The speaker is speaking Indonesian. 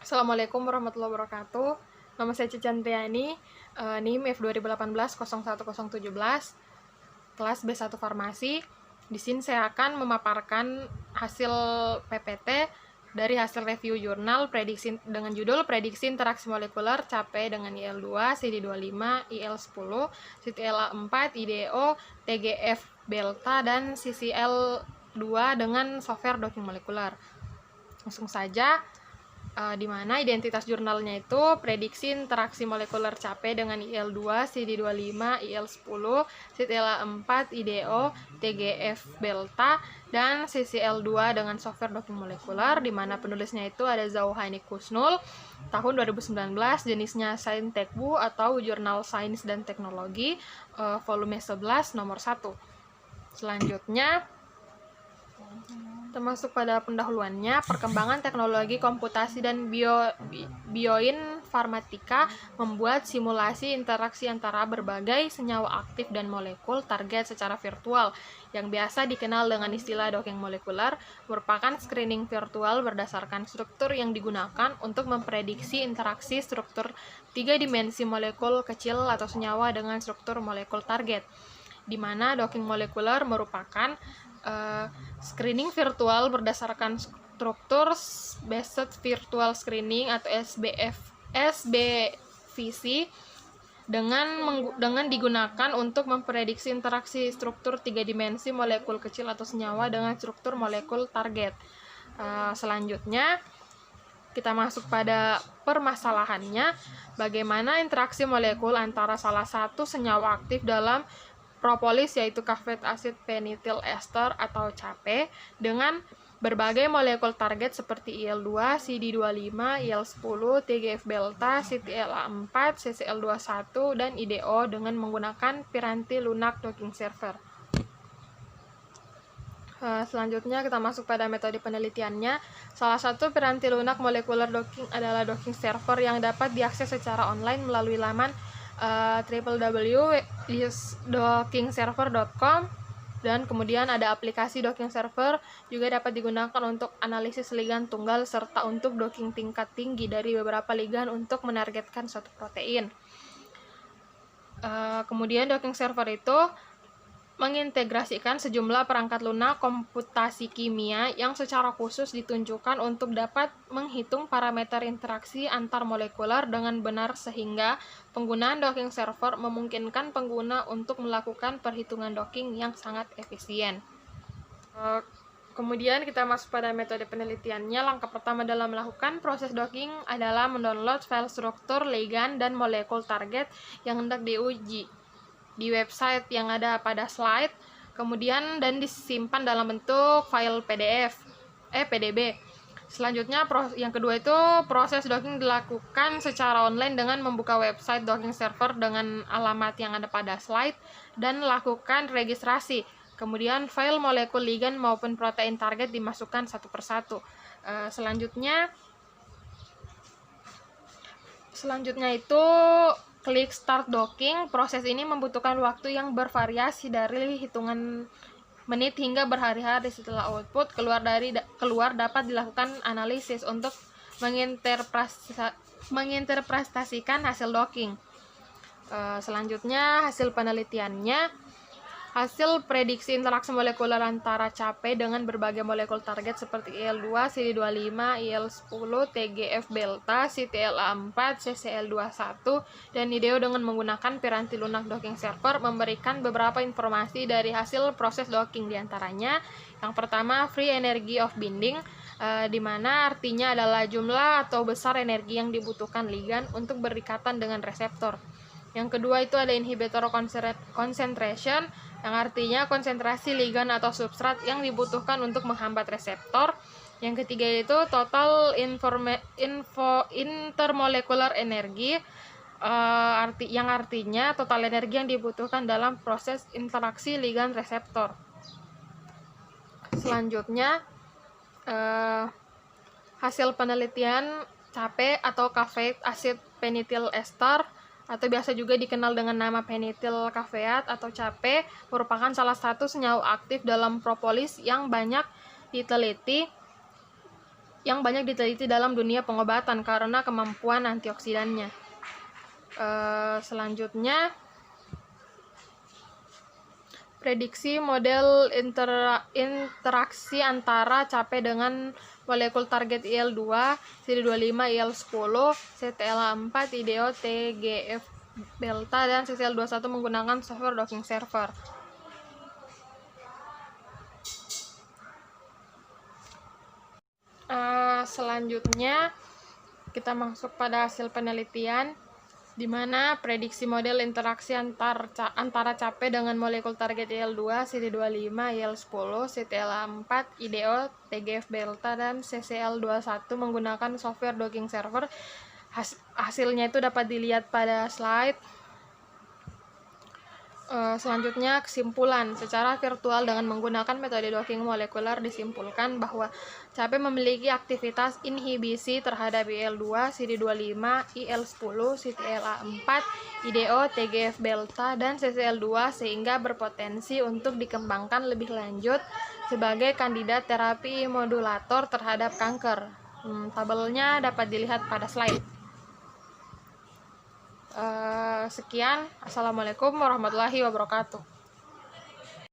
Assalamualaikum warahmatullahi wabarakatuh. Nama saya Cicantriani, NIM F2018-01017, kelas B1 Farmasi. Di sini saya akan memaparkan hasil PPT dari hasil review jurnal prediksi dengan judul Prediksi Interaksi Molekuler Capai dengan IL2, CD25, IL10, CTLA4, IDO, TGF Delta, dan CCL2 dengan software docking molekuler. Langsung saja, di mana identitas jurnalnya itu prediksi interaksi molekuler capai dengan IL2, CD25, IL10, CTLA4, IDO, TGF Delta, dan CCL2 dengan software docking molekuler, di mana penulisnya itu ada Zauhani Kusnul, tahun 2019, jenisnya Saintekbu atau Jurnal Sains dan Teknologi, volume 11, nomor 1. Selanjutnya, termasuk pada pendahuluannya, perkembangan teknologi komputasi dan bioinformatika membuat simulasi interaksi antara berbagai senyawa aktif dan molekul target secara virtual, yang biasa dikenal dengan istilah docking molekuler, merupakan screening virtual berdasarkan struktur yang digunakan untuk memprediksi interaksi struktur 3 dimensi molekul kecil atau senyawa dengan struktur molekul target, di mana docking molekuler merupakan screening virtual berdasarkan struktur based virtual screening atau SBVC dengan digunakan untuk memprediksi interaksi struktur 3 dimensi molekul kecil atau senyawa dengan struktur molekul target. Selanjutnya kita masuk pada permasalahannya, bagaimana interaksi molekul antara salah satu senyawa aktif dalam propolis, yaitu kafeat asid pentil ester atau CAPE, dengan berbagai molekul target seperti IL2, CD25, IL10, TGF Delta, CTLA4, CCL21, dan IDO dengan menggunakan Piranti Lunak Docking Server. Selanjutnya kita masuk pada metode penelitiannya. Salah satu piranti lunak molekular docking adalah docking server yang dapat diakses secara online melalui laman www.dockingserver.com, dan kemudian ada aplikasi docking server juga dapat digunakan untuk analisis ligan tunggal serta untuk docking tingkat tinggi dari beberapa ligan untuk menargetkan suatu protein. Kemudian docking server itu mengintegrasikan sejumlah perangkat lunak komputasi kimia yang secara khusus ditunjukkan untuk dapat menghitung parameter interaksi antar molekuler dengan benar, sehingga penggunaan docking server memungkinkan pengguna untuk melakukan perhitungan docking yang sangat efisien. Kemudian kita masuk pada metode penelitiannya. Langkah pertama dalam melakukan proses docking adalah mendownload file struktur, ligand, dan molekul target yang hendak diuji di website yang ada pada slide, kemudian dan disimpan dalam bentuk file PDB. Selanjutnya, yang kedua itu proses docking dilakukan secara online dengan membuka website docking server dengan alamat yang ada pada slide dan lakukan registrasi. Kemudian file molekul ligand maupun protein target dimasukkan satu persatu. Selanjutnya itu klik start docking. Proses ini membutuhkan waktu yang bervariasi dari hitungan menit hingga berhari-hari. Setelah output keluar dapat dilakukan analisis untuk menginterpretasikan hasil docking. Selanjutnya hasil penelitiannya. Hasil prediksi interaksi molekuler antara CAPE dengan berbagai molekul target seperti IL2, CD25, IL10, TGF Delta, CTLA4, CCL21, dan IDO dengan menggunakan Piranti Lunak Docking Server memberikan beberapa informasi dari hasil proses docking, diantaranya yang pertama free energy of binding, di mana artinya adalah jumlah atau besar energi yang dibutuhkan ligan untuk berikatan dengan reseptor. Yang kedua itu ada inhibitor concentration, yang artinya konsentrasi ligan atau substrat yang dibutuhkan untuk menghambat reseptor. Yang ketiga itu total intermolecular energy, yang artinya total energi yang dibutuhkan dalam proses interaksi ligan reseptor. Selanjutnya hasil penelitian CAPE atau kafeat asid pentil ester, atau biasa juga dikenal dengan nama pentil kafeat atau CAPE, merupakan salah satu senyawa aktif dalam propolis yang banyak diteliti yang banyak diteliti dalam dunia pengobatan karena kemampuan antioksidannya. Selanjutnya, prediksi model interaksi antara capek dengan molekul target IL-2, CD25, IL-10, CTLA-4, IDO, TGF delta, dan CCL21 menggunakan software docking server. Selanjutnya kita masuk pada hasil penelitian, di mana prediksi model interaksi antara capek dengan molekul target IL-2, CD25, IL-10, CTLA-4, IDO, TGF delta, dan CCL21 menggunakan software docking server. Hasilnya itu dapat dilihat pada slide. Selanjutnya, kesimpulan. Secara virtual dengan menggunakan metode docking molekuler disimpulkan bahwa capek memiliki aktivitas inhibisi terhadap IL-2, CD25, IL-10, CTLA-4, IDO, TGF delta, dan CCL2 sehingga berpotensi untuk dikembangkan lebih lanjut sebagai kandidat terapi modulator terhadap kanker. Tabelnya dapat dilihat pada slide. Sekian, assalamualaikum warahmatullahi wabarakatuh.